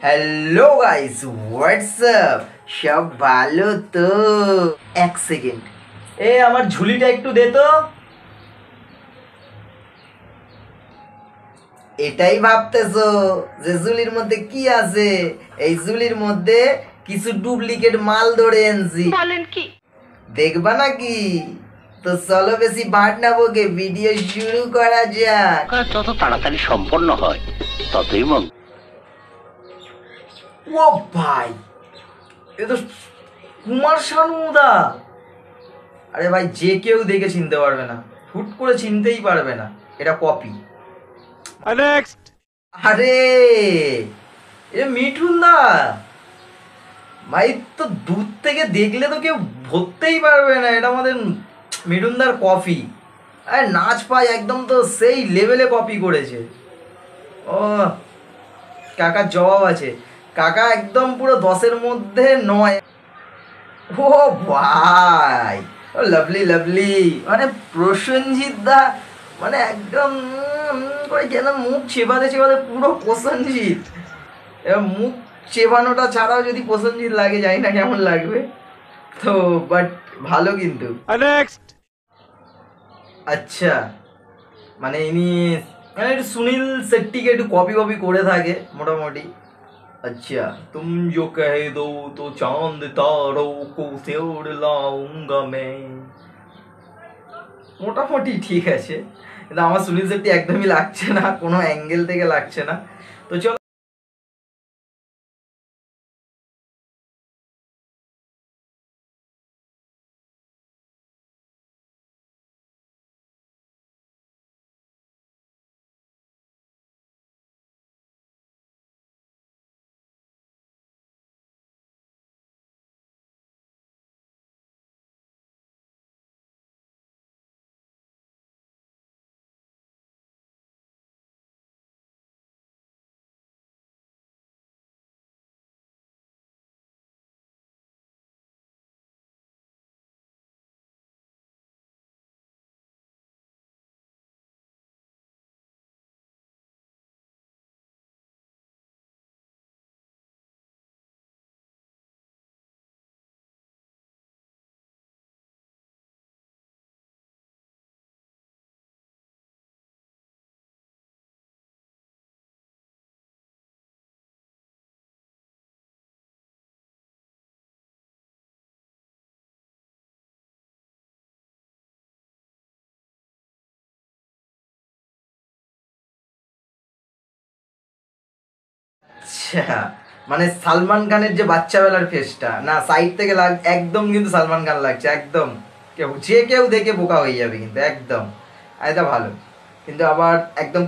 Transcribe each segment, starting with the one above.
Hello guys, WhatsApp, সব ভালো তো? এক সেকেন্ড, আমার ঝুলিটা একটু দে তো। এটাই ভাবতেছো যে ঝুলির মধ্যে কি আছে? এই ঝুলির মধ্যে কিছু ডুপ্লিকেট মাল ধরে এনেছি। বলেন কি? দেখবা নাকি? তো চলো বেশি ভাট না বকে ভিডিও শুরু করা যাক। যত তাড়াতাড়ি সম্পন্ন হয় ততই মঙ্গল। ও ভাই, এ তো কুমার শানুদা। আরে ভাই, যে কেউ দেখে চিনতে পারবে না, হুট করে চিনতেই পারবে না এটা কপি। আরে এ মিঠুন দা ভাই, তো দূর থেকে দেখলে তো কেউ ধরতেই পারবে না এটা আমাদের মিঠুনদার কপি। আরে নাচ পায় একদম, তো সেই লেভেলে কপি করেছে। ও কাকার জবাব আছে, কাকা একদম পুরো 10-এর মধ্যে 9। ও ভাই, ও লাভলি লাভলি, মানে প্রসেনজিৎ দা মানে একদম করে যেন মুখ চেবাতে চেবাতে পুরো প্রসেনজিৎ। এবার মুখ চেবানোটা ছাড়াও যদি প্রসেনজিৎ লাগে, জানি না কেমন লাগবে তো, বাট ভালো কিন্তু। আচ্ছা, মানে ইনি মানে একটু সুনীল শেট্টিকে একটু কপি কপি করে থাকে মোটামুটি। अच्छा तुम जो कह दो तो चांद तारों को से उड़ लाऊंगा मैं। মোটামুটি ঠিক আছে, কিন্তু আমার সুনীল শেট্টি একদমই লাগছে না, কোনো অ্যাঙ্গেল থেকে লাগছে না। তো চলো আচ্ছা, মানে সালমান খানের যে বাচ্চাবেলার ফেসটা না, সাইড থেকে একদম কিন্তু সালমান খান লাগছে একদম। যে কেউ দেখে বোকা হয়ে যাবে কিন্তু একদম। এটা ভালো, কিন্তু আবার একদম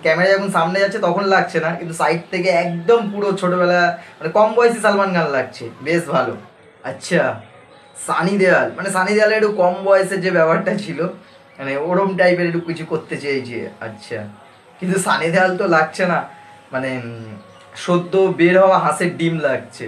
ক্যামেরা যখন সামনে যাচ্ছে তখন লাগছে না, কিন্তু সাইড থেকে একদম পুরো ছোটবেলা মানে কম বয়সী সালমান খান লাগছে, বেশ ভালো। আচ্ছা, সানি দেওয়াল, মানে সানি দেওয়ালের একটু কম বয়সের যে ব্যাপারটা ছিল, মানে ওরম টাইপের একটু কিছু করতে চেয়েছে। আচ্ছা, কিন্তু সানি দেওয়াল তো লাগছে না, মানে সদ্য বের হওয়া হাঁসের ডিম লাগছে।